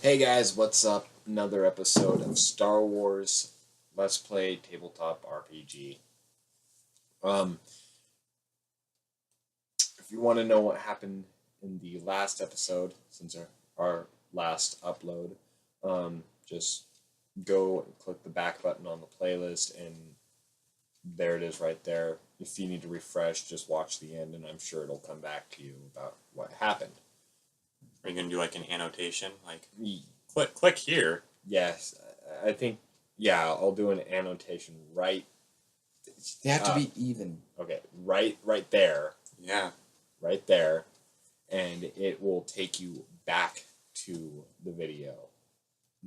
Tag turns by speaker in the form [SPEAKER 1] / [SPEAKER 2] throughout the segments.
[SPEAKER 1] Hey guys, what's up? Another episode of Star Wars Let's Play Tabletop RPG. If you want to know what happened in the last episode, since our last upload, just go and click the back button on the playlist, and there it is right there. If you need to refresh, just watch the end, and I'm sure it'll come back to you about what happened.
[SPEAKER 2] Are you going to do like an annotation? Like, click here.
[SPEAKER 1] Yes, I think, I'll do an annotation right.
[SPEAKER 3] They have to be even.
[SPEAKER 1] Okay, right there.
[SPEAKER 2] Yeah.
[SPEAKER 1] Right there. And it will take you back to the video.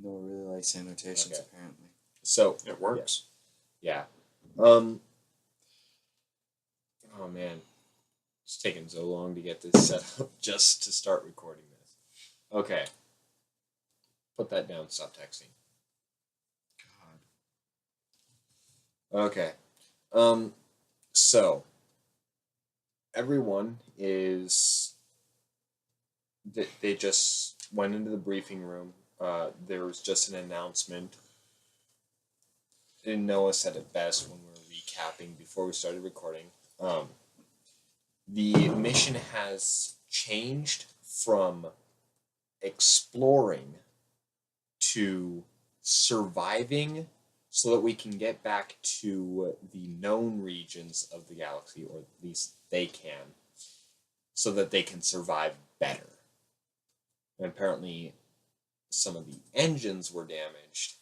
[SPEAKER 3] No one really likes annotations,
[SPEAKER 1] Okay.
[SPEAKER 3] apparently.
[SPEAKER 1] So
[SPEAKER 2] It works.
[SPEAKER 1] Yeah. Oh man. It's taken so long to get this set up just to start recording this. Okay. Put that down, stop texting.
[SPEAKER 3] God.
[SPEAKER 1] Okay. So everyone is they just went into the briefing room. There was just an announcement. And Noah said it best when we were recapping before we started recording. The mission has changed from exploring to surviving so that we can get back to the known regions of the galaxy, or at least they can, so that they can survive better. And apparently some of the engines were damaged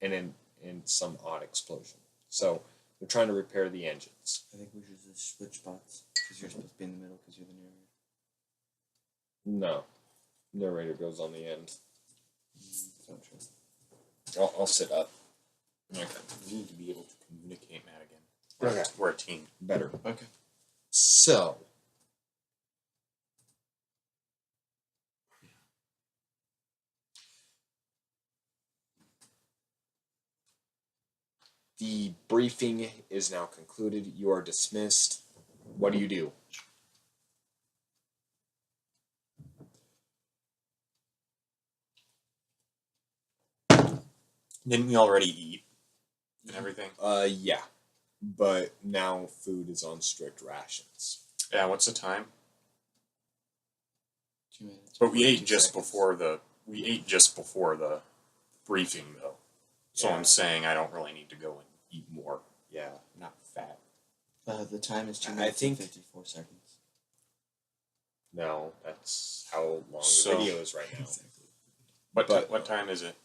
[SPEAKER 1] and in some odd explosion. So they're trying to repair the engines.
[SPEAKER 3] I think we should just switch spots, because you're supposed to be in the middle, because you're the narrator.
[SPEAKER 1] No. Narrator goes on the end.
[SPEAKER 3] It's not true.
[SPEAKER 1] I'll sit up.
[SPEAKER 2] Okay. We need to be able to communicate, Madigan.
[SPEAKER 1] Okay.
[SPEAKER 2] We're a team.
[SPEAKER 1] Better.
[SPEAKER 3] Okay.
[SPEAKER 1] So, the briefing is now concluded. You are dismissed. What do you do?
[SPEAKER 2] Didn't we already eat and everything?
[SPEAKER 1] Yeah. But now food is on strict rations.
[SPEAKER 2] Yeah, what's the time?
[SPEAKER 3] 2 minutes.
[SPEAKER 2] But we ate
[SPEAKER 3] 42
[SPEAKER 2] just
[SPEAKER 3] seconds.
[SPEAKER 2] before the briefing, though. So
[SPEAKER 1] Yeah.
[SPEAKER 2] I'm saying I don't really need to go and eat more.
[SPEAKER 1] Yeah.
[SPEAKER 2] I'm not fat.
[SPEAKER 3] The time is 2
[SPEAKER 1] I
[SPEAKER 3] minutes
[SPEAKER 1] think-
[SPEAKER 3] and 54 seconds.
[SPEAKER 1] No, that's how long
[SPEAKER 2] So-
[SPEAKER 1] the video is right now.
[SPEAKER 3] Exactly.
[SPEAKER 2] What time is it?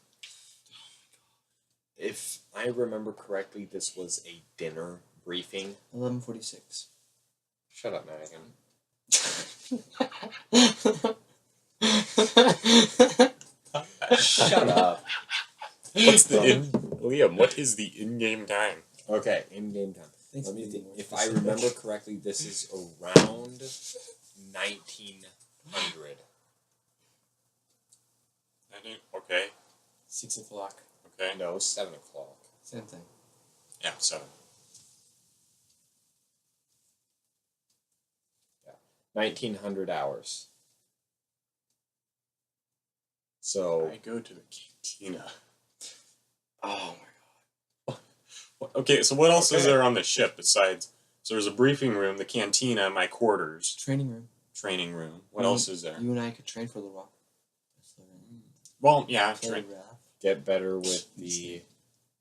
[SPEAKER 1] If I remember correctly, this was a dinner briefing.
[SPEAKER 3] 11:46.
[SPEAKER 1] Shut up, Madigan. Shut up.
[SPEAKER 2] What's Liam, what is the in-game time?
[SPEAKER 1] Okay, in-game time.
[SPEAKER 3] Thanks
[SPEAKER 1] Let
[SPEAKER 3] for
[SPEAKER 1] me
[SPEAKER 3] being
[SPEAKER 1] think.
[SPEAKER 3] more
[SPEAKER 1] If I
[SPEAKER 3] specific.
[SPEAKER 1] remember correctly, this is around 1900.
[SPEAKER 2] Okay.
[SPEAKER 3] 6 o'clock.
[SPEAKER 2] Okay.
[SPEAKER 1] No, 7 o'clock.
[SPEAKER 3] Same thing.
[SPEAKER 2] Yeah, 7.
[SPEAKER 1] 1900 hours. So,
[SPEAKER 2] I go to the cantina.
[SPEAKER 3] Oh my
[SPEAKER 2] Okay, so what else is
[SPEAKER 1] Okay.
[SPEAKER 2] there on the ship besides? So there's a briefing room, the cantina, my quarters,
[SPEAKER 3] god. Training room.
[SPEAKER 2] training room. What
[SPEAKER 3] Mhm.
[SPEAKER 2] else is there?
[SPEAKER 3] You and I could train for a little while.
[SPEAKER 2] Well, yeah,
[SPEAKER 3] Play Raph.
[SPEAKER 1] get better with the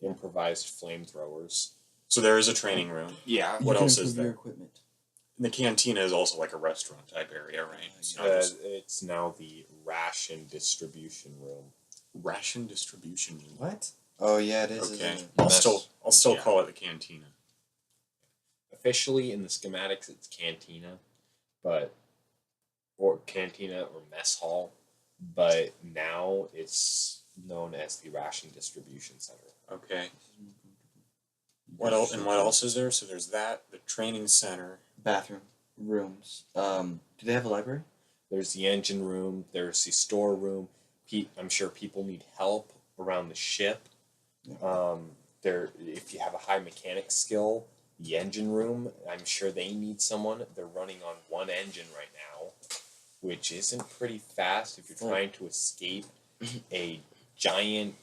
[SPEAKER 1] improvised flamethrowers.
[SPEAKER 2] So there is a training room.
[SPEAKER 1] Yeah.
[SPEAKER 3] You
[SPEAKER 2] What
[SPEAKER 3] can
[SPEAKER 2] else
[SPEAKER 3] improve
[SPEAKER 2] is there?
[SPEAKER 3] Your equipment.
[SPEAKER 2] And the cantina is also like a restaurant type area, right? It's not just
[SPEAKER 1] It's now the ration distribution room.
[SPEAKER 2] ration distribution room.
[SPEAKER 3] What? Oh yeah, it is.
[SPEAKER 2] Okay,
[SPEAKER 3] Isn't it?
[SPEAKER 2] I'll still
[SPEAKER 1] Yeah.
[SPEAKER 2] call it the cantina.
[SPEAKER 1] Officially in the schematics, it's cantina, or cantina or mess hall, but now it's known as the ration distribution center.
[SPEAKER 2] Okay. What else? And what else is there? So there's that, the training center.
[SPEAKER 3] Bathroom, rooms. Do they have a library?
[SPEAKER 1] There's the engine room. There's the store room. I'm sure people need help around the ship. If you have a high mechanic skill, the engine room, I'm sure they need someone. They're running on one engine right now, which isn't pretty fast if you're
[SPEAKER 3] Full.
[SPEAKER 1] trying to escape a giant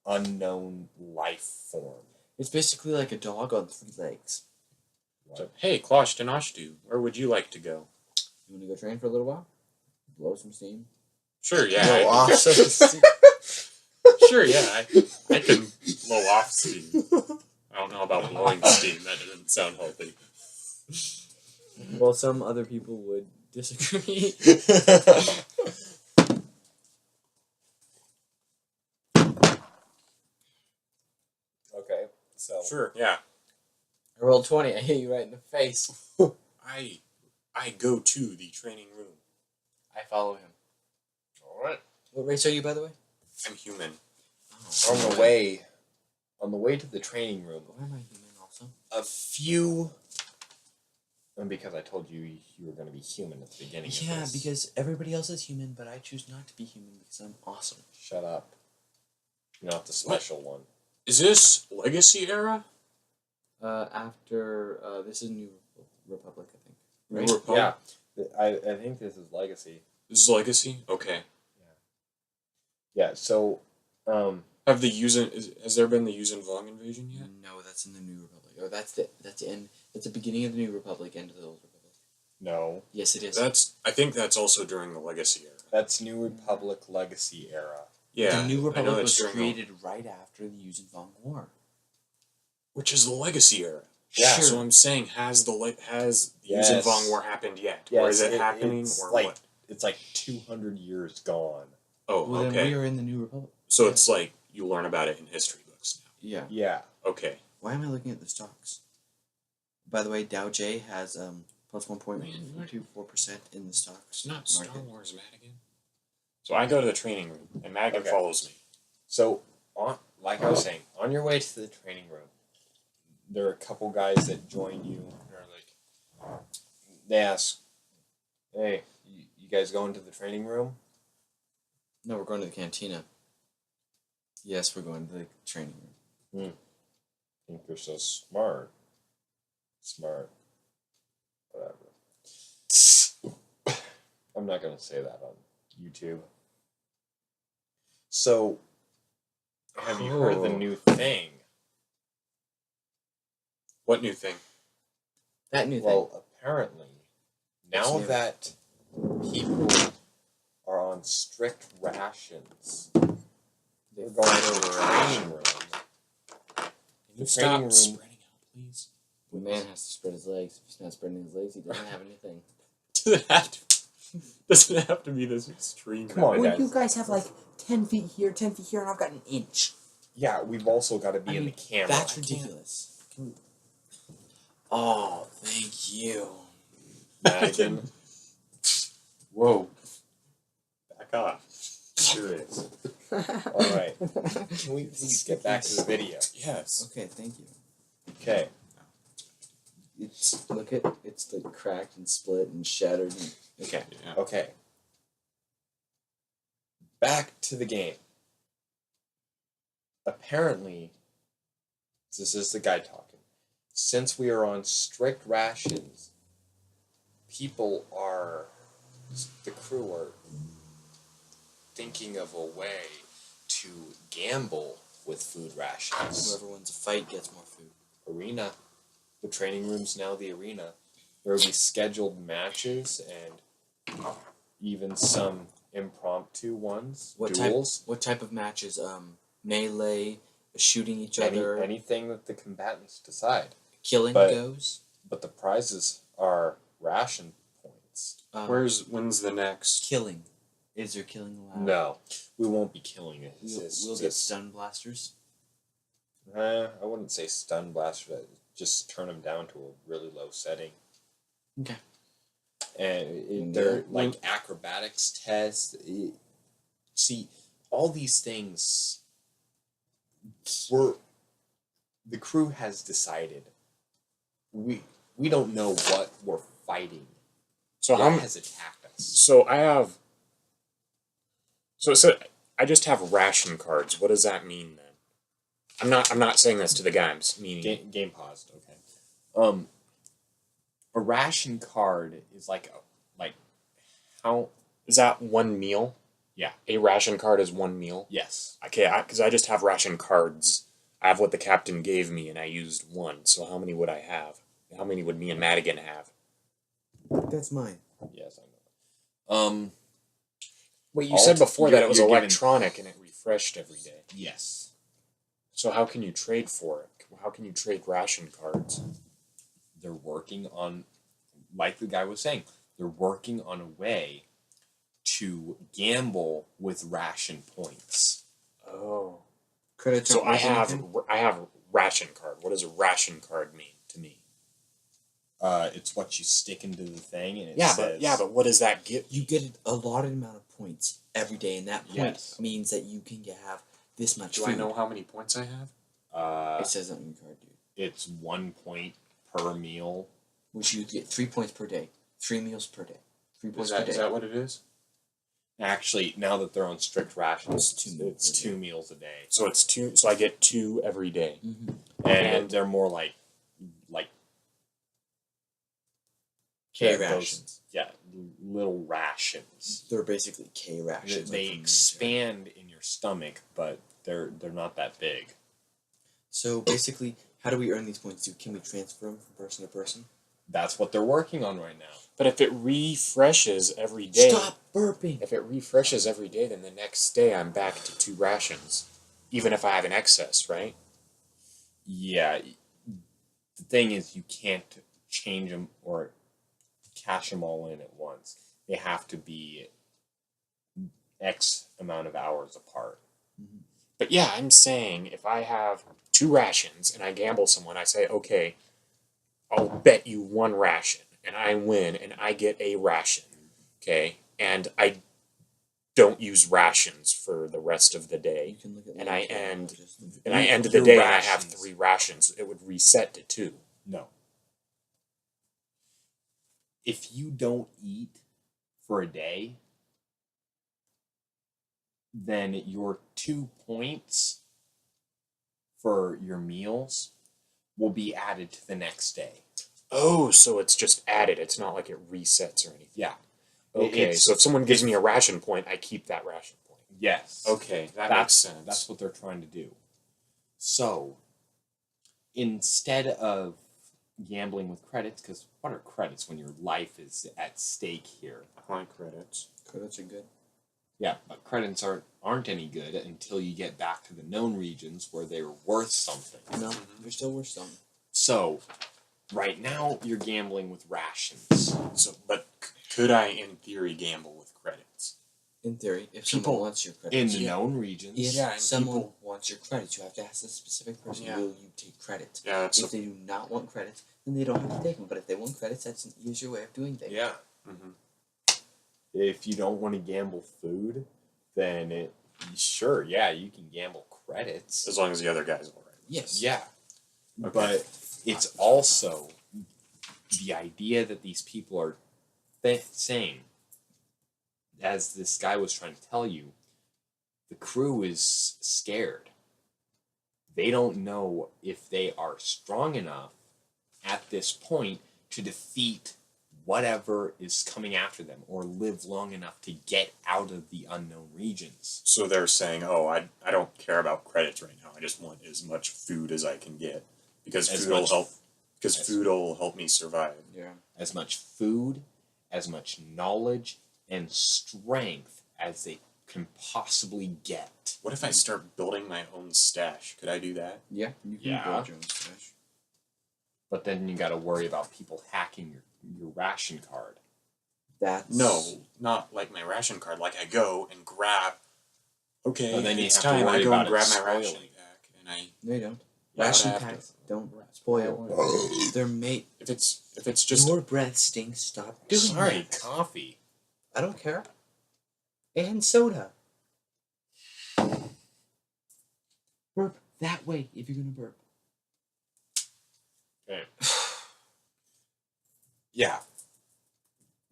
[SPEAKER 1] unknown life form.
[SPEAKER 3] It's basically like a dog on 3 legs.
[SPEAKER 2] So, hey, Klosh Danoshdu, where would you like to go?
[SPEAKER 3] You want to go train for a little while? Blow some steam?
[SPEAKER 2] Sure, yeah.
[SPEAKER 3] Blow off some steam.
[SPEAKER 2] Sure, yeah. I can blow off steam. I don't know about blowing steam. That doesn't sound healthy.
[SPEAKER 3] Well, some other people would disagree.
[SPEAKER 1] Okay, so
[SPEAKER 2] Sure, yeah.
[SPEAKER 3] I rolled 20. I hit you right in the face.
[SPEAKER 2] I go to the training room.
[SPEAKER 3] I follow him.
[SPEAKER 1] all right.
[SPEAKER 3] What race are you, by the way?
[SPEAKER 2] I'm human.
[SPEAKER 1] On the way to the training room,
[SPEAKER 3] Why am I human also?
[SPEAKER 1] a few. And because I told you you were going to be human at the beginning of
[SPEAKER 3] Yeah,
[SPEAKER 1] this.
[SPEAKER 3] because everybody else is human, but I choose not to be human because I'm awesome.
[SPEAKER 1] Shut up. You're not the special one.
[SPEAKER 2] Is this Legacy era?
[SPEAKER 3] After this is New Republic, I think.
[SPEAKER 2] New
[SPEAKER 3] Right?
[SPEAKER 2] Republic?
[SPEAKER 1] Yeah. I think this is Legacy.
[SPEAKER 2] This is Legacy? Okay.
[SPEAKER 1] Yeah, so
[SPEAKER 2] Has there been the Yuuzhan Vong invasion yet?
[SPEAKER 3] No, that's in the New Republic. Oh, that's the end. That's the beginning of the New Republic, end of the Old Republic.
[SPEAKER 1] no.
[SPEAKER 3] Yes, it is.
[SPEAKER 2] I think that's also during the Legacy era.
[SPEAKER 1] That's New Republic Legacy era.
[SPEAKER 2] Yeah.
[SPEAKER 3] the New
[SPEAKER 2] I know
[SPEAKER 3] Republic
[SPEAKER 2] that's
[SPEAKER 3] was
[SPEAKER 2] during
[SPEAKER 3] created right after the Yuuzhan Vong War.
[SPEAKER 2] which is the Legacy era.
[SPEAKER 1] Yeah.
[SPEAKER 2] So I'm saying, has the
[SPEAKER 1] Yes.
[SPEAKER 2] Yuuzhan Vong War happened yet?
[SPEAKER 1] Yes,
[SPEAKER 2] or is it happening?
[SPEAKER 1] It's
[SPEAKER 2] Or
[SPEAKER 1] like
[SPEAKER 2] what?
[SPEAKER 1] it's like 200 years gone.
[SPEAKER 2] Oh,
[SPEAKER 3] Well, then
[SPEAKER 2] okay.
[SPEAKER 3] we are in the New Republic.
[SPEAKER 2] So it's like you learn about it in history books now.
[SPEAKER 3] Yeah.
[SPEAKER 1] Yeah.
[SPEAKER 2] Okay.
[SPEAKER 3] Why am I looking at the stocks? By the way, Dow J has plus 1.24% in the stocks.
[SPEAKER 2] It's not Star
[SPEAKER 3] market.
[SPEAKER 2] Wars, Madigan. So I go to the training room, and Madigan
[SPEAKER 1] Okay.
[SPEAKER 2] follows me.
[SPEAKER 1] So like I was saying, on your way to the training room, there are a couple guys that join you. They're like, they ask, "Hey, you guys going to the training room?"
[SPEAKER 3] No, we're going to the cantina. Yes, we're going to the training room.
[SPEAKER 1] Think you're so smart. Smart. Whatever. I'm not gonna say that on YouTube. So, have you heard the
[SPEAKER 3] Oh.
[SPEAKER 1] new thing?
[SPEAKER 2] What new thing?
[SPEAKER 3] That new thing.
[SPEAKER 1] Well, apparently, now
[SPEAKER 3] new?
[SPEAKER 1] that people are on strict rations, they're going to the training room.
[SPEAKER 2] Can you
[SPEAKER 1] The
[SPEAKER 2] stop
[SPEAKER 1] training room-
[SPEAKER 2] spreading out, please?
[SPEAKER 3] The man has to spread his legs. If he's not spreading his legs, he doesn't have anything.
[SPEAKER 2] Doesn't have to be this extreme.
[SPEAKER 1] Come on,
[SPEAKER 3] Well,
[SPEAKER 1] guys.
[SPEAKER 3] you guys have like 10 feet here, 10 feet here, and I've got an inch.
[SPEAKER 1] Yeah, we've also got to be
[SPEAKER 3] I
[SPEAKER 1] in
[SPEAKER 3] mean,
[SPEAKER 1] the camera.
[SPEAKER 3] That's ridiculous. Oh, thank you.
[SPEAKER 1] Madigan.
[SPEAKER 2] Whoa. Back off. Serious.
[SPEAKER 1] All right. Can we please get back to the video?
[SPEAKER 2] Yes.
[SPEAKER 3] Okay, thank you.
[SPEAKER 1] Okay.
[SPEAKER 3] It's it's like cracked and split and shattered. And, okay.
[SPEAKER 2] Yeah.
[SPEAKER 1] Okay. Back to the game. Apparently, this is the guy talking. Since we are on strict rations, the crew are thinking of a way to gamble with food rations.
[SPEAKER 3] Whoever wins a fight gets more food.
[SPEAKER 1] Arena. The training room's now the arena. There will be scheduled matches and even some impromptu ones. Duels.
[SPEAKER 3] What type of matches? Melee, shooting each other,
[SPEAKER 1] Anything that the combatants decide.
[SPEAKER 3] killing
[SPEAKER 1] but-
[SPEAKER 3] goes.
[SPEAKER 1] But the prizes are ration points.
[SPEAKER 2] When's the next?
[SPEAKER 3] Killing? Is there killing allowed?
[SPEAKER 1] No, we won't be killing it.
[SPEAKER 3] We'll get stun blasters.
[SPEAKER 1] I wouldn't say stun blaster. But just turn them down to a really low setting.
[SPEAKER 3] Okay.
[SPEAKER 1] And they're like acrobatics tests. See, all these things. The crew has decided. We don't know what we're fighting.
[SPEAKER 2] So
[SPEAKER 1] What has attacked us?
[SPEAKER 2] So I have. So I just have ration cards. What does that mean then? I'm not saying this to the guy. I'm just meaning.
[SPEAKER 1] Game paused. Okay. A ration card is like how
[SPEAKER 2] Is that one meal?
[SPEAKER 1] Yeah.
[SPEAKER 2] A ration card is 1 meal?
[SPEAKER 1] Yes.
[SPEAKER 2] Okay, because I just have ration cards. I have what the captain gave me, and I used 1. So how many would I have? How many would me and Madigan have?
[SPEAKER 3] That's mine.
[SPEAKER 1] Yes, I know.
[SPEAKER 2] Wait, you said before that it was
[SPEAKER 1] you're given-
[SPEAKER 2] electronic and it refreshed every day.
[SPEAKER 1] Yes.
[SPEAKER 2] So how can you trade for it? How can you trade ration cards?
[SPEAKER 1] They're working on, like the guy was saying, they're working on a way to gamble with ration points.
[SPEAKER 2] Oh.
[SPEAKER 3] Credits.
[SPEAKER 2] So
[SPEAKER 3] aren't worth anything?
[SPEAKER 2] I have ration card. What does a ration card mean to me?
[SPEAKER 1] It's what you stick into the thing, and it
[SPEAKER 2] But what does that get?
[SPEAKER 3] You get a allotted amount of points every day, and that point
[SPEAKER 1] Yes.
[SPEAKER 3] means that you can have this much
[SPEAKER 2] Do
[SPEAKER 3] food.
[SPEAKER 2] I know how many points I have?
[SPEAKER 3] It says on your card, dude.
[SPEAKER 1] It's 1 point per meal.
[SPEAKER 3] Which you get 3 points per day. 3 meals per day. 3 points per day.
[SPEAKER 2] Is that what it is?
[SPEAKER 1] Actually, now that they're on strict rations,
[SPEAKER 3] It's 2
[SPEAKER 1] meals a day.
[SPEAKER 2] So it's 2. So I get 2 every day.
[SPEAKER 3] Mm-hmm.
[SPEAKER 1] And they're more like
[SPEAKER 3] K
[SPEAKER 1] those-
[SPEAKER 3] rations.
[SPEAKER 1] Yeah, little rations.
[SPEAKER 3] They're basically K rations.
[SPEAKER 1] They
[SPEAKER 3] like from the military.
[SPEAKER 1] expand in your stomach, but they're not that big.
[SPEAKER 3] So basically, how do we earn these points? Can we transfer them from person to person?
[SPEAKER 1] That's what they're working on right now.
[SPEAKER 2] But if it refreshes every day,
[SPEAKER 3] Stop burping.
[SPEAKER 2] if it refreshes every day, then the next day I'm back to 2 rations, even if I have an excess, right?
[SPEAKER 1] Yeah. The thing is, you can't change them or cash them all in at once. They have to be X amount of hours apart.
[SPEAKER 2] But yeah, I'm saying if I have 2 rations and I gamble someone, I say, okay, I'll bet you 1 ration, and I win, and I get a ration, okay, and I don't use rations for the rest of the
[SPEAKER 3] You
[SPEAKER 2] day,
[SPEAKER 3] can look at
[SPEAKER 2] and I
[SPEAKER 3] military
[SPEAKER 2] end,
[SPEAKER 3] just-
[SPEAKER 2] and I end the
[SPEAKER 1] Your
[SPEAKER 2] day and I have
[SPEAKER 1] rations.
[SPEAKER 2] 3 rations, it would reset to 2.
[SPEAKER 1] No. If you don't eat for a day, then your 2 points for your meals will be added to the next day.
[SPEAKER 2] Oh, so it's just added. It's not like it resets or anything.
[SPEAKER 1] Yeah.
[SPEAKER 2] Okay,
[SPEAKER 1] It's-
[SPEAKER 2] so if someone gives me a ration point, I keep that ration point.
[SPEAKER 1] Yes.
[SPEAKER 2] Okay, that makes
[SPEAKER 1] That's
[SPEAKER 2] sense.
[SPEAKER 1] That's what they're trying to do. So, instead of gambling with credits, because what are credits when your life is at stake here?
[SPEAKER 2] I like credits.
[SPEAKER 3] Credits are good.
[SPEAKER 1] Yeah, but credits aren't any good until you get back to the known regions where they're worth something.
[SPEAKER 3] No, they're still worth something.
[SPEAKER 1] So, right now you're gambling with rations.
[SPEAKER 2] So, but could I, in theory, gamble with credits?
[SPEAKER 3] In theory, if
[SPEAKER 1] People
[SPEAKER 3] someone wants your
[SPEAKER 1] In
[SPEAKER 3] credits,
[SPEAKER 1] the known regions.
[SPEAKER 2] Yeah,
[SPEAKER 3] if
[SPEAKER 2] and
[SPEAKER 3] someone
[SPEAKER 2] people-
[SPEAKER 3] wants your credits, you have to ask the specific person,
[SPEAKER 2] Yeah.
[SPEAKER 3] will you take credits?
[SPEAKER 2] Yeah, that's
[SPEAKER 3] If they do not want credits, then they don't have to take them. But if they want credits, that's an easier way of doing things.
[SPEAKER 1] Yeah.
[SPEAKER 2] mm-hmm.
[SPEAKER 1] If you don't want to gamble food, then you can gamble credits.
[SPEAKER 2] As long as the other guy's all right.
[SPEAKER 3] Yes.
[SPEAKER 1] Yeah.
[SPEAKER 2] Okay.
[SPEAKER 1] But it's also the idea that these people are saying, as this guy was trying to tell you, the crew is scared. They don't know if they are strong enough at this point to defeat whatever is coming after them or live long enough to get out of the unknown regions.
[SPEAKER 2] So they're saying, oh, I don't care about credits right now. I just want as much food as I can get. Because
[SPEAKER 1] As
[SPEAKER 2] food will
[SPEAKER 1] much-
[SPEAKER 2] help. Because
[SPEAKER 1] as-
[SPEAKER 2] food will help me survive.
[SPEAKER 3] Yeah.
[SPEAKER 1] As much food, as much knowledge, and strength as they can possibly get.
[SPEAKER 2] What if I start building my own stash? Could I do that?
[SPEAKER 3] Yeah. You can
[SPEAKER 1] Yeah.
[SPEAKER 3] build your own stash.
[SPEAKER 1] But then you got to worry about people hacking your ration card.
[SPEAKER 3] That's
[SPEAKER 2] No, not like my ration card. Like I go and grab. Okay,
[SPEAKER 1] But then you
[SPEAKER 2] it's
[SPEAKER 1] have to
[SPEAKER 2] time.
[SPEAKER 1] worry
[SPEAKER 2] I go
[SPEAKER 1] about
[SPEAKER 2] and
[SPEAKER 1] it
[SPEAKER 2] grab my
[SPEAKER 1] spoiling.
[SPEAKER 2] ration pack, and I.
[SPEAKER 3] No, you don't.
[SPEAKER 2] Yeah,
[SPEAKER 3] Ration
[SPEAKER 2] but I have
[SPEAKER 3] packs don't spoil. They're made.
[SPEAKER 2] If it's just
[SPEAKER 3] Your breath stinks. Stop doing
[SPEAKER 1] Sorry,
[SPEAKER 3] that.
[SPEAKER 1] coffee.
[SPEAKER 3] I don't care. And soda. Burp that way if you're gonna burp.
[SPEAKER 1] Okay. Yeah.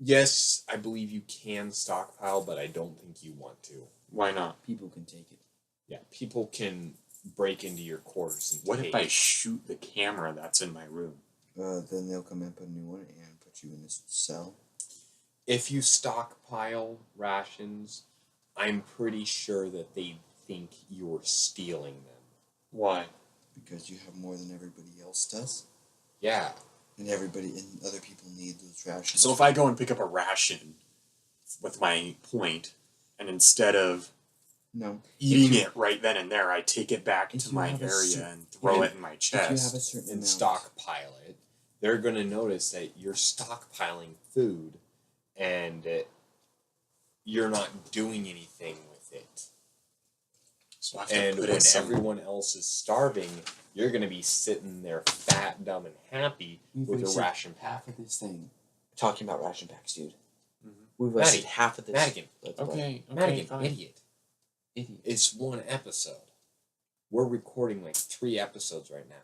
[SPEAKER 1] Yes, I believe you can stockpile, but I don't think you want to.
[SPEAKER 2] why not?
[SPEAKER 3] People can take it.
[SPEAKER 1] Yeah, people can break into your quarters and
[SPEAKER 2] What if I
[SPEAKER 1] take-
[SPEAKER 2] shoot the camera that's in my room?
[SPEAKER 3] Then they'll come and put a new one and put you in this cell.
[SPEAKER 1] If you stockpile rations, I'm pretty sure that they think you're stealing them.
[SPEAKER 2] Why?
[SPEAKER 3] Because you have more than everybody else does.
[SPEAKER 1] Yeah.
[SPEAKER 3] And other people need those rations.
[SPEAKER 2] So if I go and pick up a ration with my point, and instead of eating it right then and there, I take it back to my area and throw it in my chest.
[SPEAKER 3] If you have a certain
[SPEAKER 1] and
[SPEAKER 3] amount.
[SPEAKER 1] stockpile it, they're going to notice that you're stockpiling food and you're not doing anything with it.
[SPEAKER 2] So I have to
[SPEAKER 1] And
[SPEAKER 2] put
[SPEAKER 1] when
[SPEAKER 2] in some...
[SPEAKER 1] everyone else is starving, you're going to be sitting there fat, dumb, and happy with a ration pack.
[SPEAKER 3] Half of this thing. Talking about ration packs, dude.
[SPEAKER 2] Mhm.
[SPEAKER 3] We've wasted half of this.
[SPEAKER 1] Madigan.
[SPEAKER 2] Okay, fine.
[SPEAKER 1] Idiot. It's one episode. We're recording like 3 episodes right now.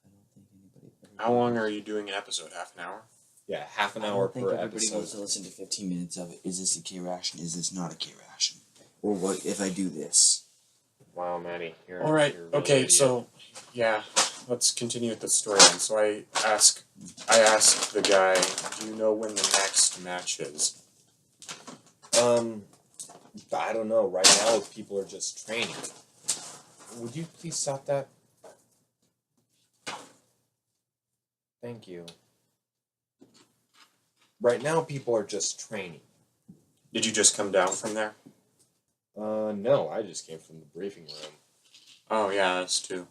[SPEAKER 3] I don't think anybody.
[SPEAKER 2] How long are you doing an episode? Half an hour?
[SPEAKER 1] Yeah, half an hour
[SPEAKER 3] I don't think
[SPEAKER 1] per
[SPEAKER 3] everybody
[SPEAKER 1] episode.
[SPEAKER 3] wants to listen to 15 minutes of it. Is this a K ration? Is this not a K ration? Or what if I do this?
[SPEAKER 1] Wow, Maddie.
[SPEAKER 2] All right.
[SPEAKER 1] You're really
[SPEAKER 2] Okay.
[SPEAKER 1] idiot.
[SPEAKER 2] So, yeah, let's continue with the story then. So I asked the guy, "Do you know when the next match is?"
[SPEAKER 1] I don't know. Right now, people are just training. Would you please stop that? Thank you. Right now, people are just training.
[SPEAKER 2] Did you just come down from there?
[SPEAKER 1] No, I just came from the briefing room.
[SPEAKER 2] Oh yeah, us too.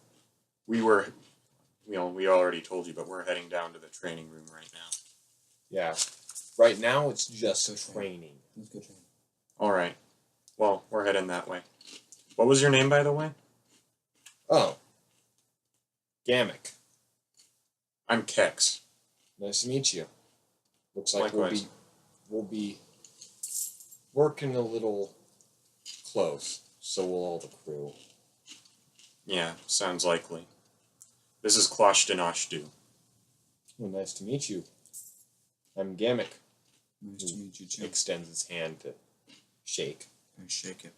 [SPEAKER 2] We already told you, but we're heading down to the training room right now.
[SPEAKER 1] Yeah. Right now, it's just training.
[SPEAKER 3] Let's go train.
[SPEAKER 2] All right. Well, we're heading that way. What was your name, by the way?
[SPEAKER 1] Oh. Gamek.
[SPEAKER 2] I'm Kex.
[SPEAKER 1] Nice to meet you. Looks like
[SPEAKER 2] Likewise.
[SPEAKER 1] we'll be working a little close. So will all the crew.
[SPEAKER 2] Yeah, sounds likely. This is Kloshtanashdu.
[SPEAKER 1] Well, nice to meet you. I'm Gamek.
[SPEAKER 3] Nice to meet you, too.
[SPEAKER 1] Extends his hand to shake.
[SPEAKER 3] I shake it.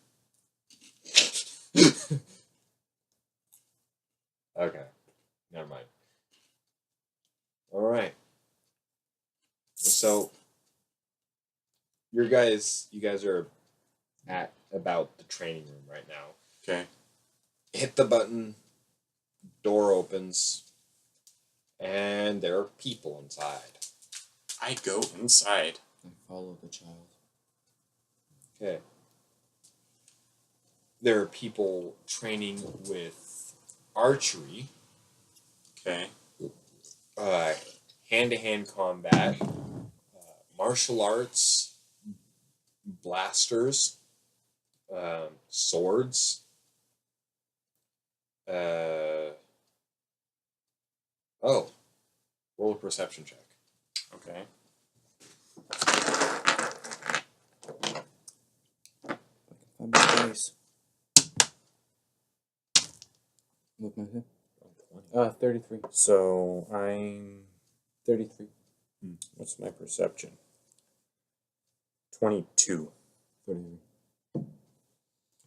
[SPEAKER 1] Okay. Never mind. Alright. So you guys are at about the training room right now.
[SPEAKER 2] Okay.
[SPEAKER 1] Hit the button, door opens, and there are people inside.
[SPEAKER 2] I go inside.
[SPEAKER 3] I follow the child.
[SPEAKER 1] Okay. There are people training with archery,
[SPEAKER 2] Okay.
[SPEAKER 1] hand-to-hand combat, martial arts, blasters, swords. Roll a perception check.
[SPEAKER 2] Okay.
[SPEAKER 3] Find my place. Look, my head. 33.
[SPEAKER 2] So I'm
[SPEAKER 3] 33.
[SPEAKER 2] What's my perception? 22.
[SPEAKER 3] 33.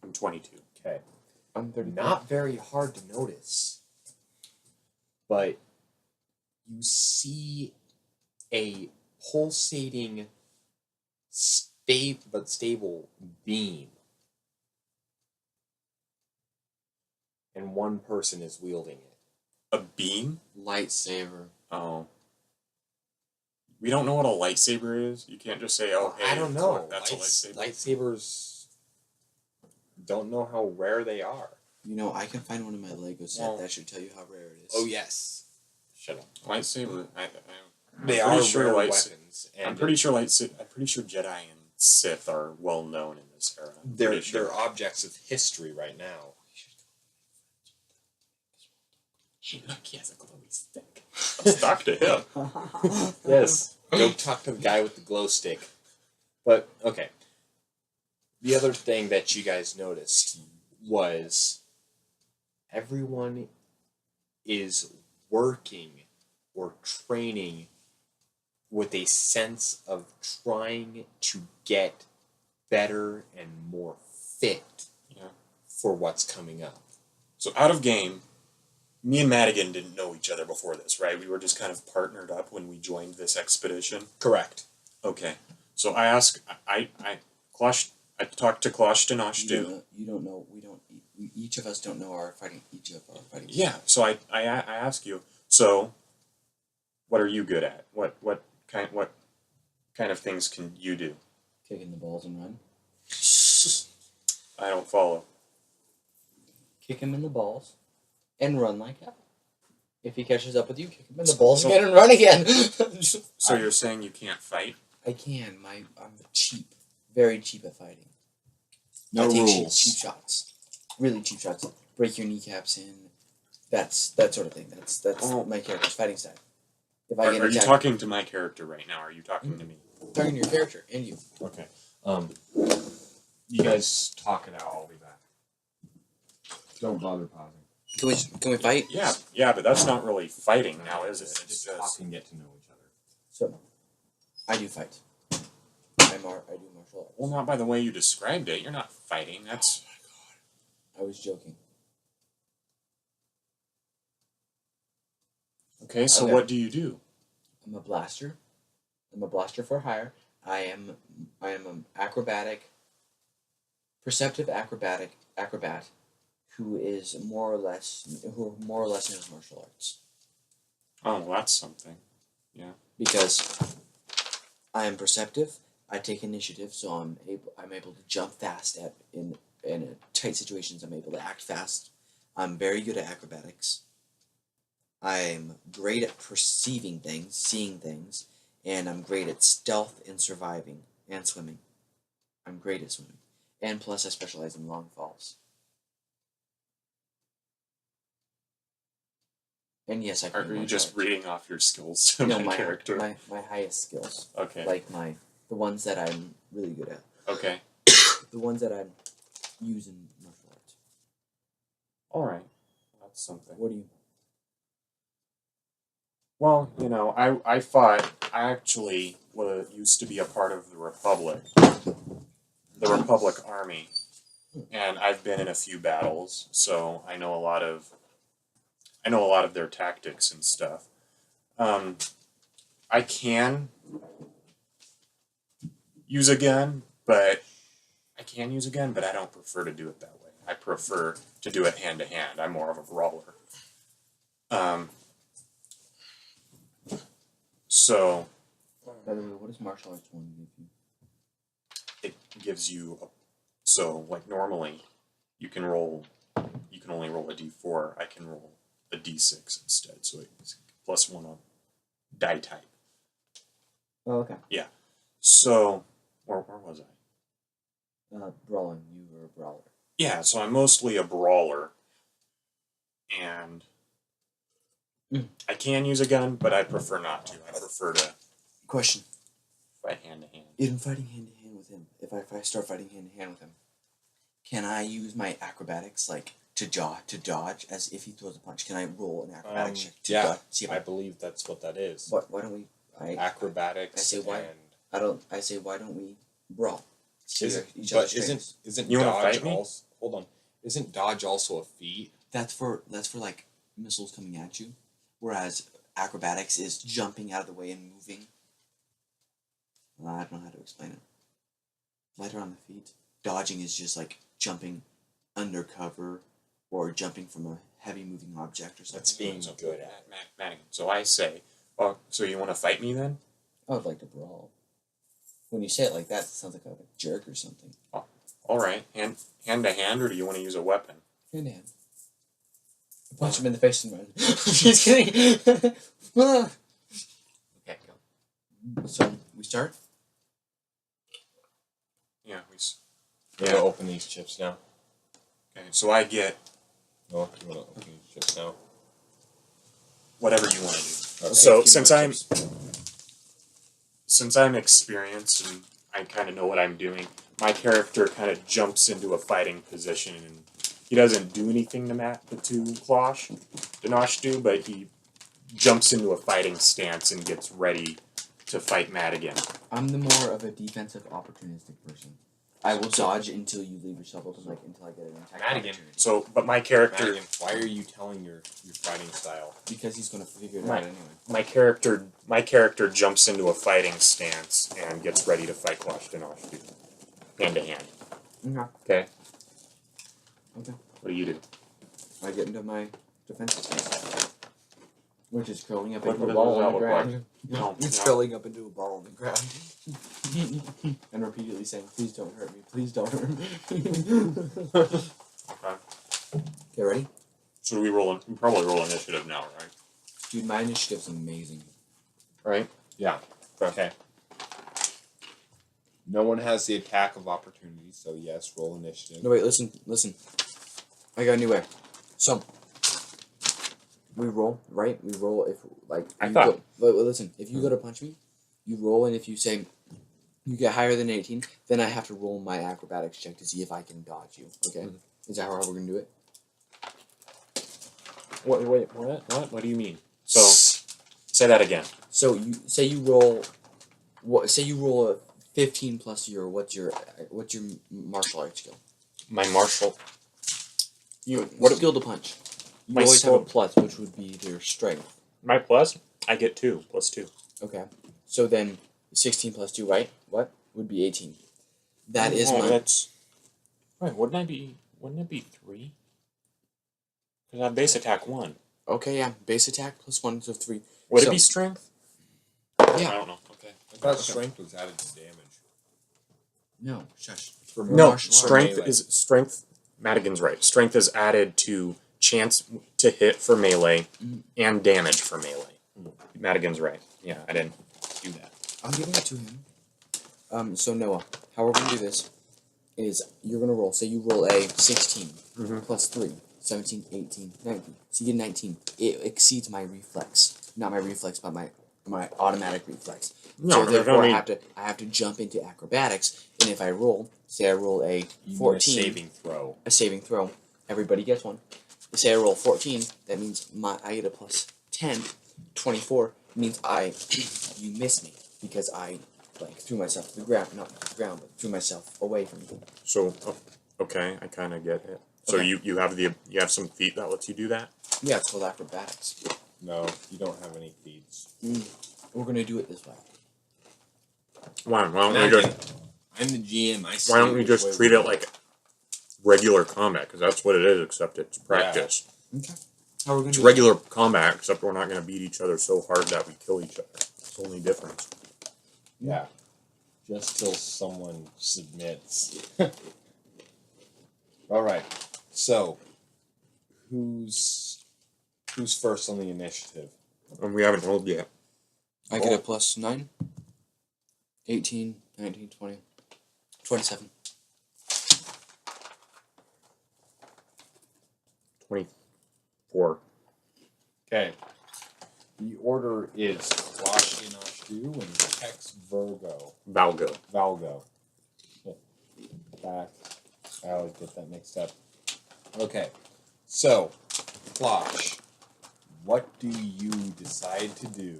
[SPEAKER 2] I'm 22.
[SPEAKER 1] Okay.
[SPEAKER 3] I'm 33.
[SPEAKER 1] Not very hard to notice, but you see a pulsating, stable beam, and one person is wielding it.
[SPEAKER 2] A beam?
[SPEAKER 3] Lightsaber.
[SPEAKER 2] Oh. We don't know what a lightsaber is. You can't just say, "Oh, hey,
[SPEAKER 1] I don't know.
[SPEAKER 2] that's a lightsaber."
[SPEAKER 1] Lightsabers don't know how rare they are.
[SPEAKER 3] You know, I can find one in my Lego set.
[SPEAKER 2] Well-
[SPEAKER 3] That should tell you how rare it is.
[SPEAKER 1] Oh yes. Shut up.
[SPEAKER 2] Lightsaber.
[SPEAKER 1] They
[SPEAKER 2] I'm
[SPEAKER 1] are
[SPEAKER 2] pretty sure
[SPEAKER 1] rare
[SPEAKER 2] lights-
[SPEAKER 1] weapons. And
[SPEAKER 2] I'm pretty sure Jedi and Sith are well known in this era. I'm
[SPEAKER 1] they're
[SPEAKER 2] pretty sure.
[SPEAKER 1] they're objects of history right now.
[SPEAKER 2] Hey, look, he has a glowy stick. Let's talk to him.
[SPEAKER 1] Yes. Go talk to the guy with the glow stick. But okay. The other thing that you guys noticed was everyone is working or training with a sense of trying to get better and more fit
[SPEAKER 2] Yeah.
[SPEAKER 1] for what's coming up.
[SPEAKER 2] So out of game, me and Madigan didn't know each other before this, right? We were just kind of partnered up when we joined this expedition.
[SPEAKER 1] Correct.
[SPEAKER 2] Okay. So I I talked to Klosh Danosh
[SPEAKER 3] You
[SPEAKER 2] too.
[SPEAKER 3] don't know. You don't know. Each of us don't know our fighting. Each of our fighting.
[SPEAKER 2] Yeah. So I ask you. So, what are you good at? What kind of things can you do?
[SPEAKER 3] Kicking the balls and run.
[SPEAKER 2] I don't follow.
[SPEAKER 3] Kick him in the balls, and run like hell. If he catches up with you, kick him in the balls again and run again.
[SPEAKER 2] So you're saying you can't fight?
[SPEAKER 3] I can. I'm cheap. Very cheap at fighting.
[SPEAKER 1] No
[SPEAKER 3] I take
[SPEAKER 1] rules.
[SPEAKER 3] cheap shots. Really cheap shots. Break your kneecaps in. That sort of thing. That's my character's fighting style. If I
[SPEAKER 2] Are
[SPEAKER 3] get
[SPEAKER 2] you
[SPEAKER 3] attacked,
[SPEAKER 2] talking to my character right now? Or are you talking to me?
[SPEAKER 3] I'm talking to your character and you.
[SPEAKER 1] Okay. You guys talk it out. I'll be back. Don't bother pausing.
[SPEAKER 3] Can we fight?
[SPEAKER 2] Yeah, but that's not really fighting now, is it? It's
[SPEAKER 1] Just talk and get to know each other.
[SPEAKER 3] So, I do fight. I do martial arts.
[SPEAKER 2] Well, not by the way you described it. You're not fighting. That's.
[SPEAKER 3] I was joking.
[SPEAKER 2] Okay, so
[SPEAKER 3] Okay.
[SPEAKER 2] what do you do?
[SPEAKER 3] I'm a blaster. I'm a blaster for hire. I am an perceptive acrobat who more or less knows martial arts.
[SPEAKER 2] Oh, well, that's something.
[SPEAKER 3] Because I am perceptive, I take initiative, so I'm able to jump fast in tight situations. I'm able to act fast. I'm very good at acrobatics. I'm great at perceiving things, seeing things, and I'm great at stealth and surviving and swimming. I'm great at swimming. And plus I specialize in long falls. And yes, I can
[SPEAKER 2] Are
[SPEAKER 3] do
[SPEAKER 2] you
[SPEAKER 3] martial
[SPEAKER 2] just
[SPEAKER 3] arts.
[SPEAKER 2] reading off your skills to
[SPEAKER 3] No,
[SPEAKER 2] my character?
[SPEAKER 3] my highest skills.
[SPEAKER 2] Okay.
[SPEAKER 3] Like the ones that I'm really good at.
[SPEAKER 2] Okay.
[SPEAKER 3] The ones that I'm using martial arts.
[SPEAKER 2] All right. That's something.
[SPEAKER 3] What do you?
[SPEAKER 2] Well, I fought. I actually used to be a part of the Republic Army, and I've been in a few battles, so I know a lot of their tactics and stuff. I can use a gun, but I don't prefer to do it that way. I prefer to do it hand to hand. I'm more of a brawler. So
[SPEAKER 3] By the way, what does martial arts one give you?
[SPEAKER 2] it gives you like normally you can only roll a d4. I can roll a d6 instead, so it's +1 on die type.
[SPEAKER 3] Oh, okay.
[SPEAKER 2] So where was I?
[SPEAKER 3] Brawling. You were a brawler.
[SPEAKER 2] Yeah, so I'm mostly a brawler, and I can use a gun, but I prefer not to. I prefer to
[SPEAKER 3] Question.
[SPEAKER 2] fight hand to hand.
[SPEAKER 3] If I'm fighting hand to hand with him, if I start fighting hand to hand with him, can I use my acrobatics to dodge as if he throws a punch? Can I roll an acrobatics check to dodge? See if
[SPEAKER 1] I believe that's what that is.
[SPEAKER 3] why don't we?
[SPEAKER 1] Acrobatics.
[SPEAKER 3] I say why.
[SPEAKER 1] And
[SPEAKER 3] I say why don't we brawl?
[SPEAKER 1] isn't
[SPEAKER 2] You wanna
[SPEAKER 1] dodge
[SPEAKER 2] fight me?
[SPEAKER 1] also? Hold on. Isn't dodge also a feat?
[SPEAKER 3] That's for like missiles coming at you, whereas acrobatics is jumping out of the way and moving. Well, I don't know how to explain it. Lighter on the feet. Dodging is just like jumping under cover or jumping from a heavy moving object or something.
[SPEAKER 1] That's being good at.
[SPEAKER 2] Madigan. So I say, oh, so you want to fight me then?
[SPEAKER 3] I would like to brawl. When you say it like that, it sounds like a jerk or something.
[SPEAKER 2] All right, hand to hand, or do you want to use a weapon?
[SPEAKER 3] Hand to hand. Punch him in the face and run. Just kidding. Okay, go. So we start.
[SPEAKER 2] Yeah,
[SPEAKER 1] You want to open these chips now?
[SPEAKER 2] Okay, so I get
[SPEAKER 1] No, you want to open these chips now?
[SPEAKER 2] whatever you want to do.
[SPEAKER 1] Okay.
[SPEAKER 2] So
[SPEAKER 1] Keep my chips.
[SPEAKER 2] since I'm experienced and I kind of know what I'm doing, my character kind of jumps into a fighting position, and he doesn't do anything to Klosh Danosh do, but he jumps into a fighting stance and gets ready to fight Madigan.
[SPEAKER 3] I'm the more of a defensive, opportunistic person. I will dodge until you leave yourself open, until I get an attack
[SPEAKER 1] Madigan.
[SPEAKER 3] opportunity.
[SPEAKER 2] So, but my character,
[SPEAKER 1] Madigan, why are you telling your fighting style?
[SPEAKER 3] Because he's gonna figure it
[SPEAKER 2] Right.
[SPEAKER 3] out anyway.
[SPEAKER 2] my character jumps into a fighting stance and gets ready to fight Klosh Danosh hand to hand.
[SPEAKER 3] Okay.
[SPEAKER 2] Okay.
[SPEAKER 3] Okay.
[SPEAKER 2] What do you do?
[SPEAKER 3] I get into my defensive stance, which is curling up
[SPEAKER 2] What
[SPEAKER 3] into a
[SPEAKER 2] does
[SPEAKER 3] ball
[SPEAKER 2] that
[SPEAKER 3] on the
[SPEAKER 2] look
[SPEAKER 3] ground.
[SPEAKER 2] like? No,
[SPEAKER 3] It's
[SPEAKER 2] no.
[SPEAKER 3] curling up into a ball on the ground. And repeatedly saying, please don't hurt me, please don't hurt me.
[SPEAKER 2] Okay.
[SPEAKER 3] Okay, ready?
[SPEAKER 2] So we probably roll initiative now, right?
[SPEAKER 3] Dude, my initiative's amazing.
[SPEAKER 2] Right?
[SPEAKER 1] Yeah. Okay. No one has the attack of opportunity, so yes, roll initiative.
[SPEAKER 3] No, wait, listen. I got a new way. So, we roll, right? We roll if, like,
[SPEAKER 2] I
[SPEAKER 3] you
[SPEAKER 2] thought-
[SPEAKER 3] go... Wait, listen. If you go to punch me, you roll, and if you say you get higher than 18, then I have to roll my acrobatics check to see if I can dodge you, okay?
[SPEAKER 2] Mhm.
[SPEAKER 3] Is that how we're going to do it?
[SPEAKER 2] Wait, what? What do you mean? So, say that again.
[SPEAKER 3] So, say you roll a 15 plus what's your martial arts skill?
[SPEAKER 2] My martial...
[SPEAKER 3] What skill to punch? You
[SPEAKER 2] My
[SPEAKER 3] always have a
[SPEAKER 2] skill-
[SPEAKER 3] plus, which would be their strength.
[SPEAKER 2] My plus? I get 2. Plus 2.
[SPEAKER 3] Okay. So then 16 plus 2, right? What? Would be 18. That is my...
[SPEAKER 2] That's... Wait, wouldn't it be 3? Because I have base attack 1.
[SPEAKER 3] Okay, yeah. Base attack plus 1, so 3.
[SPEAKER 2] Would
[SPEAKER 3] So-
[SPEAKER 2] it be strength? I
[SPEAKER 3] Yeah.
[SPEAKER 2] don't know. Okay.
[SPEAKER 1] I thought strength was added to damage.
[SPEAKER 3] No, shush.
[SPEAKER 1] For
[SPEAKER 2] No,
[SPEAKER 3] martial arts.
[SPEAKER 2] strength
[SPEAKER 1] melee.
[SPEAKER 2] is... Strength... Madigan's right. Strength is added to chance to hit for melee and damage for melee. Madigan's right. Yeah, I didn't do that.
[SPEAKER 3] I'm giving it to him. So Noah, how we're going to do this is you're going to roll. Say you roll a 16
[SPEAKER 2] Mhm.
[SPEAKER 3] plus 3, 17, 18, 19. So you get 19. It exceeds my reflex. Not my reflex, but my automatic reflex.
[SPEAKER 2] No,
[SPEAKER 3] So
[SPEAKER 2] there's
[SPEAKER 3] therefore,
[SPEAKER 2] no
[SPEAKER 3] I have to jump into acrobatics, and if I roll, say I roll a
[SPEAKER 1] You
[SPEAKER 3] 14,
[SPEAKER 1] need a saving throw.
[SPEAKER 3] a saving throw, everybody gets one. Say I roll 14, that means I get a plus 10. 24 means you miss me because I threw myself to the ground, not to the ground, but threw myself away from you.
[SPEAKER 2] So, okay, I kind of get it. So
[SPEAKER 3] Okay.
[SPEAKER 2] you have some feat that lets you do that?
[SPEAKER 3] Yeah, it's called acrobatics.
[SPEAKER 1] No, you don't have any feeds.
[SPEAKER 3] We're gonna do it this way.
[SPEAKER 2] Why don't we
[SPEAKER 1] Imagine,
[SPEAKER 2] just
[SPEAKER 1] I'm the GM. I see
[SPEAKER 2] why don't we
[SPEAKER 1] which
[SPEAKER 2] just
[SPEAKER 1] way
[SPEAKER 2] treat
[SPEAKER 1] we
[SPEAKER 2] it
[SPEAKER 1] go.
[SPEAKER 2] like regular combat? Because that's what it is, except it's practice.
[SPEAKER 3] Okay. How we're gonna
[SPEAKER 2] It's
[SPEAKER 3] do
[SPEAKER 2] regular combat, except we're not going to beat each other so hard that we kill each other. It's the only difference.
[SPEAKER 1] Yeah. Just till someone submits. All right. So, who's first on the initiative?
[SPEAKER 2] And we haven't rolled yet.
[SPEAKER 3] I get a plus 9, 18, 19, 20, 27.
[SPEAKER 2] 24.
[SPEAKER 1] Okay. The order is Wash Inashdu and Tex Virgo.
[SPEAKER 2] Valgo.
[SPEAKER 1] Back. I always get that mixed up. Okay. So, Flosh, what do you decide to do?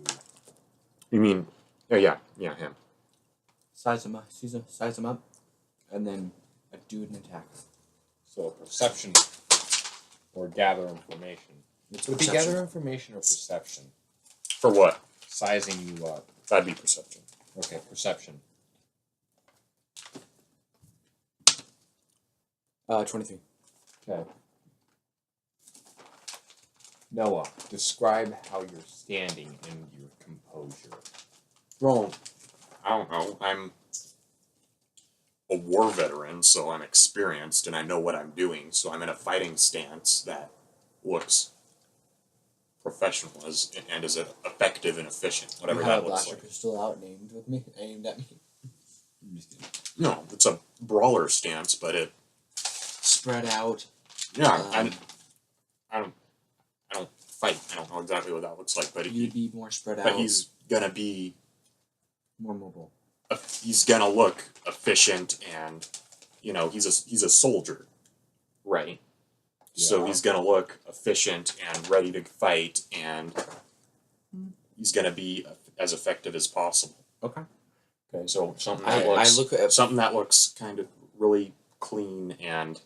[SPEAKER 2] You mean... Oh, yeah, him.
[SPEAKER 3] Size them up, and then I do an attack.
[SPEAKER 1] So, perception or gather information.
[SPEAKER 3] It's
[SPEAKER 1] Would it be
[SPEAKER 3] perception.
[SPEAKER 1] gather information or perception?
[SPEAKER 2] For what?
[SPEAKER 1] Sizing you up.
[SPEAKER 2] That'd be perception.
[SPEAKER 1] Okay, perception.
[SPEAKER 3] 23.
[SPEAKER 1] Okay. Noah, describe how you're standing and your composure.
[SPEAKER 2] Well, I don't know. I'm a war veteran, so I'm experienced and I know what I'm doing. So I'm in a fighting stance that looks professional and is effective and efficient, whatever
[SPEAKER 3] You have
[SPEAKER 2] that
[SPEAKER 3] a
[SPEAKER 2] looks
[SPEAKER 3] blaster
[SPEAKER 2] like.
[SPEAKER 3] pistol out aimed at me.
[SPEAKER 1] I'm just kidding.
[SPEAKER 2] No, it's a brawler stance, but it.
[SPEAKER 3] Spread out.
[SPEAKER 2] Yeah, I don't fight. I don't know exactly what that looks like, but
[SPEAKER 3] You'd be more spread out.
[SPEAKER 2] but he's gonna be.
[SPEAKER 3] more mobile.
[SPEAKER 2] He's gonna look efficient and he's a soldier, right? So
[SPEAKER 1] Yeah.
[SPEAKER 2] he's gonna look efficient and ready to fight, and he's gonna be as effective as possible.
[SPEAKER 3] Okay.
[SPEAKER 2] Okay, so something
[SPEAKER 3] I
[SPEAKER 2] that looks
[SPEAKER 3] look at
[SPEAKER 2] something that looks kind of really clean and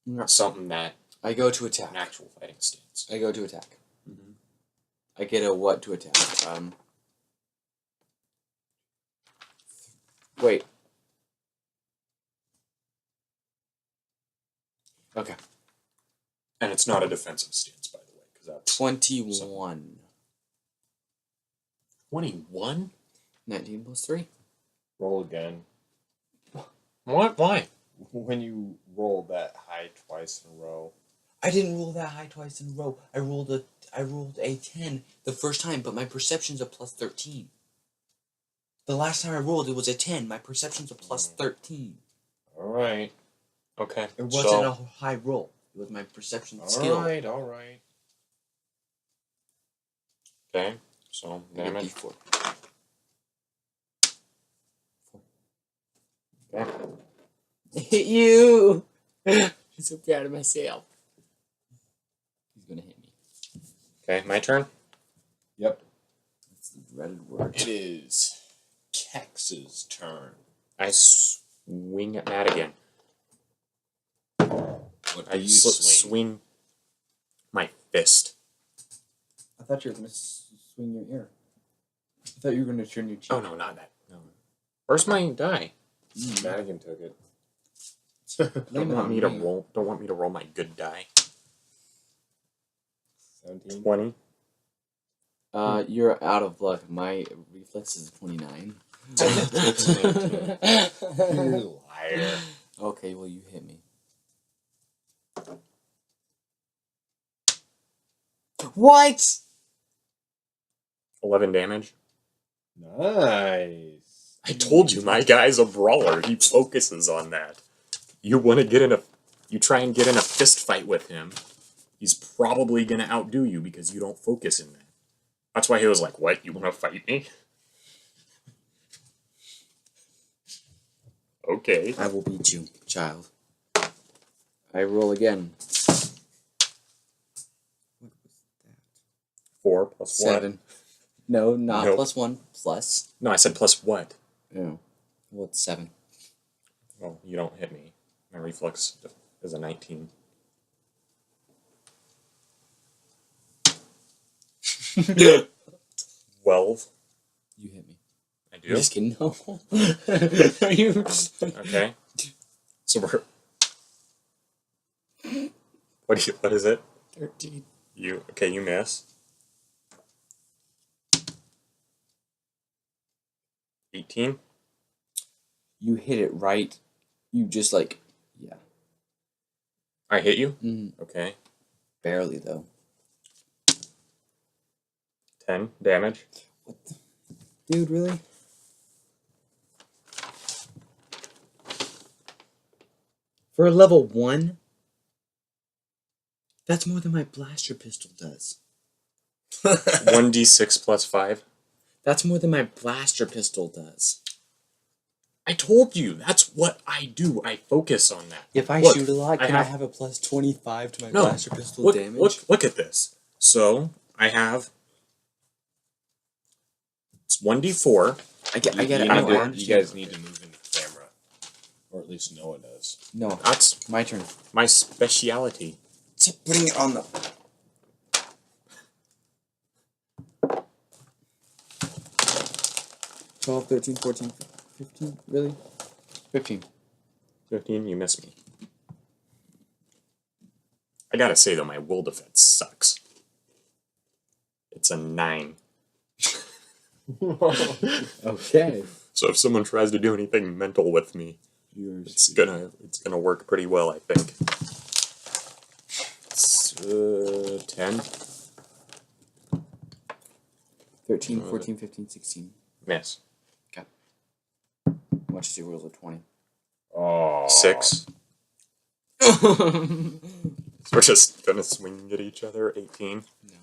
[SPEAKER 3] Yeah.
[SPEAKER 2] something that
[SPEAKER 3] I go to attack.
[SPEAKER 2] an actual fighting stance.
[SPEAKER 3] I go to attack.
[SPEAKER 2] Mm-hmm.
[SPEAKER 3] I get a what to attack. Wait. Okay.
[SPEAKER 2] And it's not a defensive stance, by the way, because that's
[SPEAKER 3] 21.
[SPEAKER 2] 21.
[SPEAKER 3] 19 plus 3.
[SPEAKER 1] Roll again.
[SPEAKER 2] What? Why?
[SPEAKER 1] When you roll that high twice in a row.
[SPEAKER 3] I didn't roll that high twice in a row. I rolled a 10 the first time, but my perception's a plus 13. The last time I rolled, it was a 10. My perception's a plus 13.
[SPEAKER 1] All right.
[SPEAKER 2] Okay.
[SPEAKER 3] It wasn't a high roll. It was my perception skill.
[SPEAKER 1] All right.
[SPEAKER 2] Okay. So damage.
[SPEAKER 3] D4.
[SPEAKER 2] Okay.
[SPEAKER 3] I hit you. I'm so proud of myself. He's gonna hit me.
[SPEAKER 2] Okay. My turn.
[SPEAKER 1] Yep.
[SPEAKER 3] That's the dreaded word.
[SPEAKER 1] It is Kex's turn.
[SPEAKER 2] I swing at Matt again.
[SPEAKER 1] What do
[SPEAKER 2] I
[SPEAKER 1] you
[SPEAKER 2] swing my fist.
[SPEAKER 4] I thought you were going to swing your ear. I thought you were going to turn your cheek.
[SPEAKER 2] Oh no, not that. No. Where's my die?
[SPEAKER 1] Madigan took it.
[SPEAKER 2] Don't want me to roll. Don't want me to roll my good die.
[SPEAKER 1] 17.
[SPEAKER 2] 20.
[SPEAKER 3] You're out of luck. My reflex is 29.
[SPEAKER 1] You liar.
[SPEAKER 3] Okay, well you hit me. What?
[SPEAKER 2] 11 damage.
[SPEAKER 1] Nice.
[SPEAKER 2] I told you, my guy's a brawler. He focuses on that. You want to get in a... You try and get in a fist fight with him. He's probably going to outdo you because you don't focus in that. That's why he was like, what? You want to fight me? Okay.
[SPEAKER 3] I will beat you, child. I roll again. What was that?
[SPEAKER 2] 4 plus
[SPEAKER 3] 7. No, not
[SPEAKER 2] Nope.
[SPEAKER 3] plus 1. Plus.
[SPEAKER 2] what? No, I said plus what?
[SPEAKER 3] Yeah. Well, it's 7.
[SPEAKER 2] Well, you don't hit me. My reflex is a 19.
[SPEAKER 3] You
[SPEAKER 2] 12.
[SPEAKER 3] hit me.
[SPEAKER 2] I
[SPEAKER 3] I'm
[SPEAKER 2] do?
[SPEAKER 3] just kidding. No. Are you...
[SPEAKER 2] Okay. So we're... What is it?
[SPEAKER 3] 13.
[SPEAKER 2] You miss. 18.
[SPEAKER 3] You hit it right. You just like... Yeah.
[SPEAKER 2] I hit you?
[SPEAKER 3] Mm,
[SPEAKER 2] Okay.
[SPEAKER 3] barely, though.
[SPEAKER 2] 10 damage.
[SPEAKER 3] What the... Dude, really? For a level 1? That's more than my blaster pistol does.
[SPEAKER 2] 1d6 plus 5.
[SPEAKER 3] That's more than my blaster pistol does.
[SPEAKER 2] I told you, that's what I do. I focus on that.
[SPEAKER 3] If I
[SPEAKER 2] Look,
[SPEAKER 3] shoot a lot,
[SPEAKER 2] I
[SPEAKER 3] can I
[SPEAKER 2] have-
[SPEAKER 3] have a plus 25 to my
[SPEAKER 2] No.
[SPEAKER 3] blaster pistol
[SPEAKER 2] Look,
[SPEAKER 3] damage?
[SPEAKER 2] look at this. So, I have... It's 1d4.
[SPEAKER 3] I get
[SPEAKER 1] You,
[SPEAKER 3] it.
[SPEAKER 1] need
[SPEAKER 3] I know, I
[SPEAKER 1] to- you
[SPEAKER 3] understand.
[SPEAKER 1] guys need to move in the camera. Or at least Noah does.
[SPEAKER 3] No,
[SPEAKER 2] That's
[SPEAKER 3] my turn.
[SPEAKER 2] my speciality.
[SPEAKER 3] So putting it on the... 12, 13, 14, 15, really? 15.
[SPEAKER 2] 15, you miss me. I gotta say, though, my will defense sucks. It's a 9.
[SPEAKER 3] Okay.
[SPEAKER 2] So if someone tries to do anything mental with me, it's gonna work pretty well, I think. It's, 10.
[SPEAKER 3] 13, 14, 15, 16.
[SPEAKER 2] Miss.
[SPEAKER 3] Watch as he rolls a 20.
[SPEAKER 1] Oh.
[SPEAKER 2] 6. So we're just gonna swing at each other. 18.
[SPEAKER 3] No.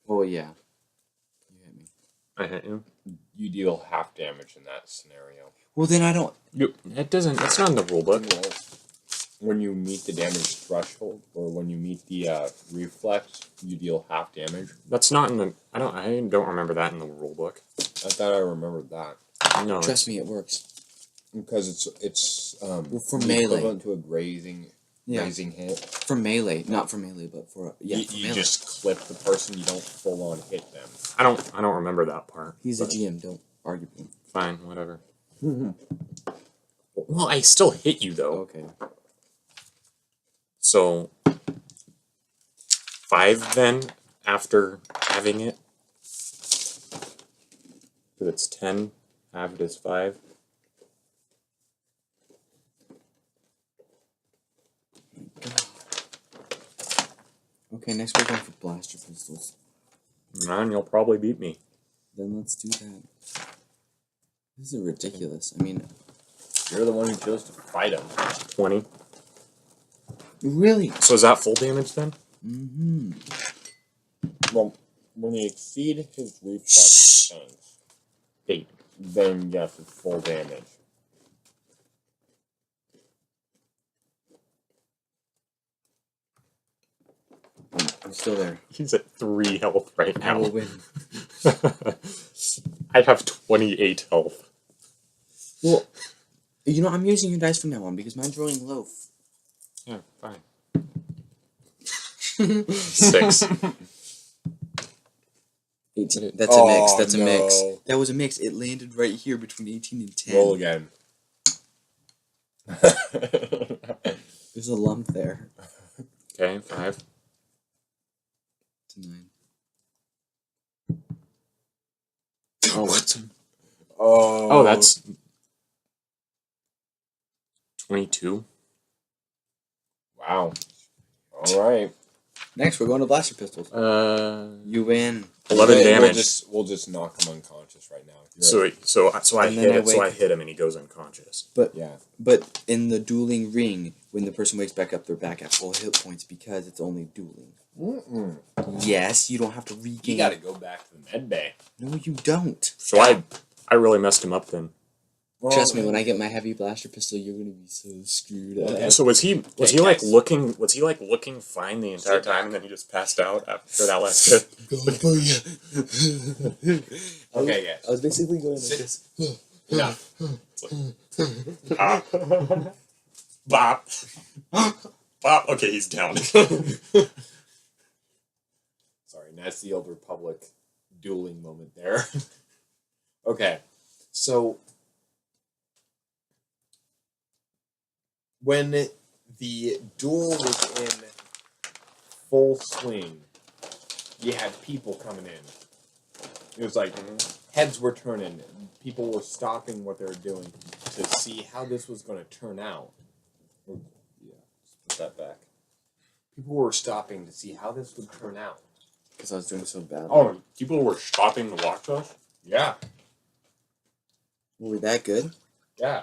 [SPEAKER 3] Oh, yeah. You hit me.
[SPEAKER 2] I hit you.
[SPEAKER 1] You deal half damage in that scenario.
[SPEAKER 3] Well, then I don't...
[SPEAKER 2] It doesn't. That's not in the rulebook.
[SPEAKER 1] Well, when you meet the damage threshold, or when you meet the reflex, you deal half damage.
[SPEAKER 2] That's not in the. I don't remember that in the rulebook.
[SPEAKER 1] I thought I remembered that.
[SPEAKER 2] No.
[SPEAKER 3] Trust me, it works.
[SPEAKER 1] Because it's
[SPEAKER 3] for
[SPEAKER 1] the
[SPEAKER 3] melee.
[SPEAKER 1] equivalent to a grazing
[SPEAKER 3] Yeah.
[SPEAKER 1] hit.
[SPEAKER 3] For melee. Not for melee, but for... Yeah,
[SPEAKER 1] you
[SPEAKER 3] for
[SPEAKER 1] you
[SPEAKER 3] melee.
[SPEAKER 1] just clip the person. You don't full on hit them.
[SPEAKER 2] I don't remember that part.
[SPEAKER 3] He's a
[SPEAKER 2] but
[SPEAKER 3] GM, don't argue with him.
[SPEAKER 2] Fine, whatever. Well, I still hit you though.
[SPEAKER 3] Okay.
[SPEAKER 2] So 5 then after having it. If it's 10, half it is 5.
[SPEAKER 3] Okay, next we're going for blaster pistols.
[SPEAKER 2] And you'll probably beat me.
[SPEAKER 3] Then let's do that. This is ridiculous. I mean,
[SPEAKER 1] You're the one who chose to fight him.
[SPEAKER 2] 20.
[SPEAKER 3] really?
[SPEAKER 2] So is that full damage then?
[SPEAKER 3] Mm-hmm.
[SPEAKER 1] Well, when you exceed his reflex defense,
[SPEAKER 2] 8.
[SPEAKER 1] then yes, it's full damage.
[SPEAKER 3] I'm still there.
[SPEAKER 2] He's at 3 health right
[SPEAKER 3] I
[SPEAKER 2] now.
[SPEAKER 3] will win.
[SPEAKER 2] I have 28 health.
[SPEAKER 3] Well, you know, I'm using your dice from now on because mine's rolling low.
[SPEAKER 2] Yeah, fine. 6.
[SPEAKER 3] 18. That's a mix.
[SPEAKER 1] Oh,
[SPEAKER 3] That's a mix.
[SPEAKER 1] no.
[SPEAKER 3] That was a mix. It landed right here between 18 and 10.
[SPEAKER 1] Roll again.
[SPEAKER 3] There's a lump there.
[SPEAKER 2] Okay, 5.
[SPEAKER 3] It's a 9. Oh, what's
[SPEAKER 2] Oh, that's 22.
[SPEAKER 1] Wow. All right.
[SPEAKER 3] next? We're going to blaster pistols. You win.
[SPEAKER 2] 11 damage.
[SPEAKER 1] We'll just knock him unconscious right now.
[SPEAKER 2] So I
[SPEAKER 3] And then
[SPEAKER 2] hit
[SPEAKER 3] I
[SPEAKER 2] it. So I
[SPEAKER 3] wake-
[SPEAKER 2] hit him, and he goes unconscious.
[SPEAKER 1] Yeah.
[SPEAKER 3] But in the dueling ring, when the person wakes back up, they're back at full hit points because it's only dueling.
[SPEAKER 1] Mm-mm.
[SPEAKER 3] Yes, you don't have to regain.
[SPEAKER 1] You got to go back to the med bay.
[SPEAKER 3] No, you don't.
[SPEAKER 2] So I really messed him up then.
[SPEAKER 3] Trust me, when I get my heavy blaster pistol, you're gonna be so screwed up.
[SPEAKER 1] Okay.
[SPEAKER 2] So was he
[SPEAKER 1] Okay,
[SPEAKER 2] like
[SPEAKER 1] guys.
[SPEAKER 2] looking? Was he like looking fine the entire
[SPEAKER 1] Sit
[SPEAKER 2] time, and then he just passed out after that last hit?
[SPEAKER 1] Okay, guys.
[SPEAKER 3] I was basically going like
[SPEAKER 1] Sit.
[SPEAKER 3] this.
[SPEAKER 1] Enough.
[SPEAKER 2] Bop. Bop. Okay, he's down.
[SPEAKER 1] Sorry, that's the Old Republic dueling moment there. Okay, so when the duel was in full swing, you had people coming in. It was like heads were turning, people were stopping what they were doing to see how this was going to turn out. Yeah, let's put that back. People were stopping to see how this would turn out.
[SPEAKER 3] Because I was doing so bad.
[SPEAKER 2] Oh, people were stopping to watch us.
[SPEAKER 1] Yeah.
[SPEAKER 3] Were we that good?
[SPEAKER 1] Yeah.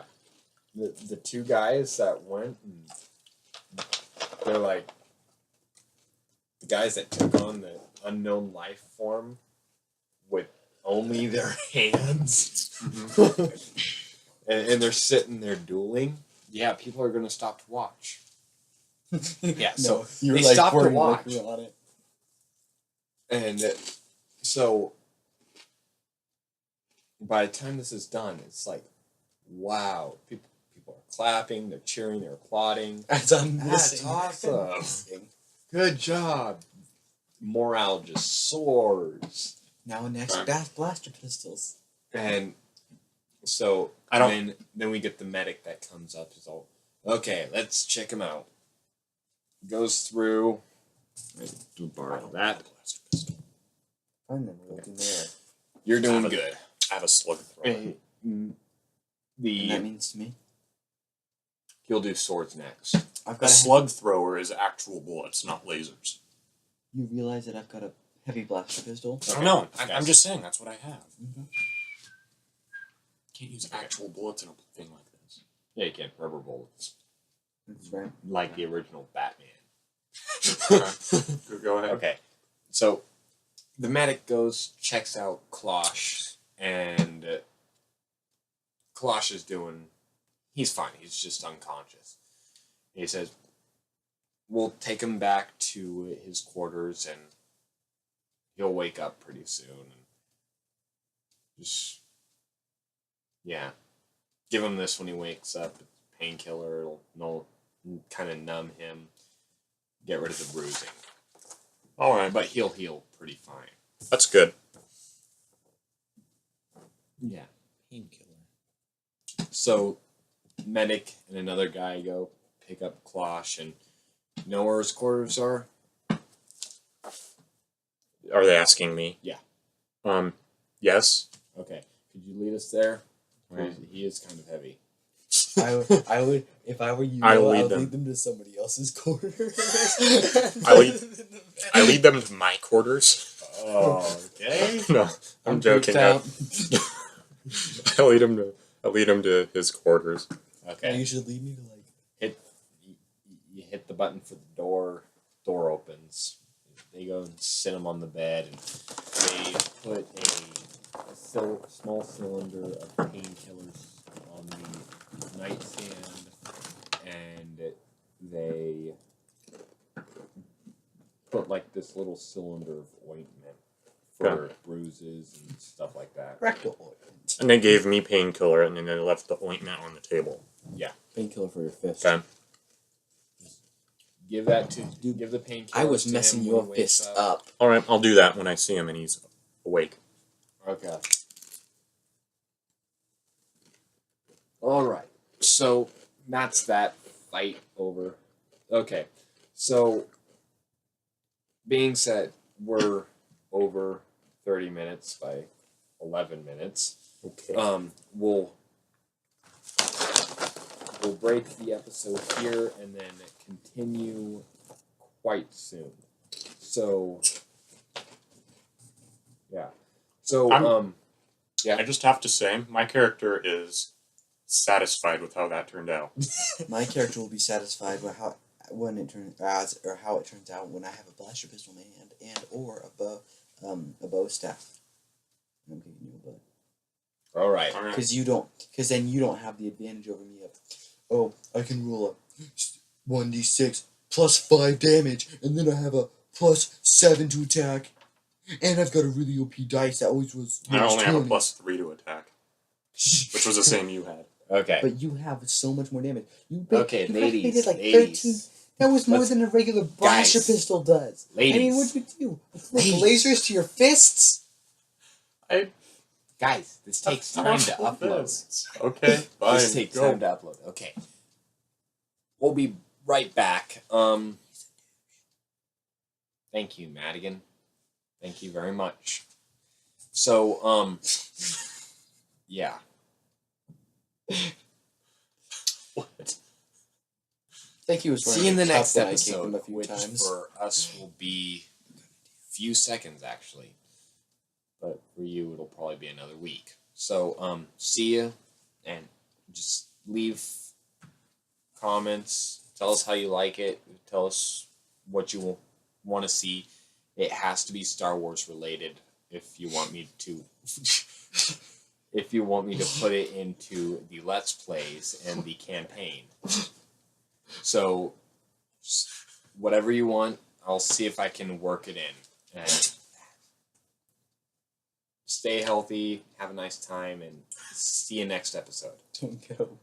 [SPEAKER 1] The two guys that went, and they're like, the guys that took on the unknown life form with only their hands. and they're sitting there dueling. Yeah, people are going to stop to watch. Yeah, so
[SPEAKER 3] you
[SPEAKER 1] they stopped to
[SPEAKER 3] pouring
[SPEAKER 1] watch.
[SPEAKER 3] liquor on it.
[SPEAKER 1] And so by the time this is done, it's like, wow, people are clapping, they're cheering, they're applauding.
[SPEAKER 3] As I'm
[SPEAKER 1] That's
[SPEAKER 3] missing.
[SPEAKER 1] awesome. Good job. Morale just soars.
[SPEAKER 3] Now next, blaster pistols.
[SPEAKER 1] And so then we get the medic that comes up. He's all, okay, let's check him out. Goes through. Do borrow that.
[SPEAKER 3] Fine then, we'll do there.
[SPEAKER 1] You're doing good.
[SPEAKER 2] I have a slug thrower.
[SPEAKER 3] And that
[SPEAKER 1] The
[SPEAKER 3] means to me,
[SPEAKER 1] he'll do swords next.
[SPEAKER 3] I've
[SPEAKER 2] A
[SPEAKER 3] got
[SPEAKER 2] slug thrower is actual bullets, not lasers.
[SPEAKER 3] You realize that I've got a heavy blaster pistol?
[SPEAKER 2] I don't know. I'm just saying that's what I have.
[SPEAKER 3] Mhm.
[SPEAKER 2] Can't use actual bullets in a thing like this.
[SPEAKER 1] Yeah, you can. Rubber bullets.
[SPEAKER 3] That's right.
[SPEAKER 1] Like the original Batman.
[SPEAKER 2] Go ahead.
[SPEAKER 1] Okay, so the medic goes, checks out Klosh, and Klosh is doing. He's fine. He's just unconscious. He says, "We'll take him back to his quarters, and he'll wake up pretty soon." And just give him this when he wakes up. It's a painkiller. It'll kind of numb him, get rid of the bruising.
[SPEAKER 2] All right,
[SPEAKER 1] But he'll heal pretty fine.
[SPEAKER 2] that's good.
[SPEAKER 1] Yeah.
[SPEAKER 3] Painkiller.
[SPEAKER 1] So, medic and another guy go pick up Klosh, and Know where his quarters are?
[SPEAKER 2] Are they asking me?
[SPEAKER 1] Yeah.
[SPEAKER 2] Yes.
[SPEAKER 1] Okay. Could you lead us there?
[SPEAKER 2] Right.
[SPEAKER 1] He is kind of heavy.
[SPEAKER 3] I would, if I were you,
[SPEAKER 2] I
[SPEAKER 3] I
[SPEAKER 2] lead
[SPEAKER 3] would
[SPEAKER 2] them.
[SPEAKER 3] lead them to somebody else's quarters.
[SPEAKER 2] I lead them to my quarters.
[SPEAKER 1] Oh, okay.
[SPEAKER 2] No, I'm joking. I lead him to his quarters.
[SPEAKER 1] Okay.
[SPEAKER 3] You should lead me to like.
[SPEAKER 1] You hit the button for the door. Door opens. They go and sit him on the bed, and they put a small cylinder of painkillers on the nightstand, and they put like this little cylinder of ointment for bruises and stuff like that.
[SPEAKER 3] Rectal ointment.
[SPEAKER 2] And they gave me painkiller, and then they left the ointment on the table.
[SPEAKER 1] Yeah.
[SPEAKER 4] Painkiller for your fist.
[SPEAKER 2] Okay.
[SPEAKER 1] Give the painkiller.
[SPEAKER 3] I was
[SPEAKER 1] to
[SPEAKER 3] messing
[SPEAKER 1] him
[SPEAKER 3] your
[SPEAKER 1] when he wakes
[SPEAKER 3] fist up.
[SPEAKER 2] All right, I'll do that when I see him and he's awake.
[SPEAKER 1] Okay. All right. So that's that fight over. Okay. So being said, we're over 30 minutes by 11 minutes.
[SPEAKER 2] Okay.
[SPEAKER 1] We'll break the episode here and then continue quite soon. So yeah. So
[SPEAKER 2] I just have to say, my character is satisfied with how that turned out.
[SPEAKER 3] My character will be satisfied with how it turns out when I have a blaster pistol in my hand and or a bow staff. I'm kicking you a butt.
[SPEAKER 1] all right.
[SPEAKER 3] Because then you don't have the advantage over me of, oh, I can roll a 1d6 plus 5 damage, and then I have a plus 7 to attack, and I've got a really OP dice that always was.
[SPEAKER 2] I only have a
[SPEAKER 3] 20.
[SPEAKER 2] plus 3 to attack, which was the same you had.
[SPEAKER 1] Okay.
[SPEAKER 3] But you have so much more damage.
[SPEAKER 1] Okay,
[SPEAKER 3] you
[SPEAKER 1] ladies,
[SPEAKER 3] did like
[SPEAKER 1] ladies.
[SPEAKER 3] 13. That was more
[SPEAKER 1] Let's-
[SPEAKER 3] than a regular blaster
[SPEAKER 1] guys,
[SPEAKER 3] pistol does.
[SPEAKER 1] ladies.
[SPEAKER 3] I mean, what'd you do? Flick
[SPEAKER 1] Ladies.
[SPEAKER 3] lasers to your fists?
[SPEAKER 1] Guys, this takes time to upload.
[SPEAKER 2] Okay, fine.
[SPEAKER 1] This takes
[SPEAKER 2] go.
[SPEAKER 1] time to upload. Okay. We'll be right back. Thank you, Madigan. Thank you very much. So, yeah.
[SPEAKER 2] What?
[SPEAKER 3] Thank you.
[SPEAKER 1] See you in the next
[SPEAKER 3] I kicked him
[SPEAKER 1] episode,
[SPEAKER 3] a few
[SPEAKER 1] which
[SPEAKER 3] times.
[SPEAKER 1] for us will be a few seconds, actually. But for you, it'll probably be another week. So, see ya, and just leave comments. Tell us how you like it. Tell us what you want to see. It has to be Star Wars related if you want me to. If you want me to put it into the Let's Plays and the campaign. So, whatever you want, I'll see if I can work it in. And stay healthy, have a nice time, and see you next episode.
[SPEAKER 3] Don't go.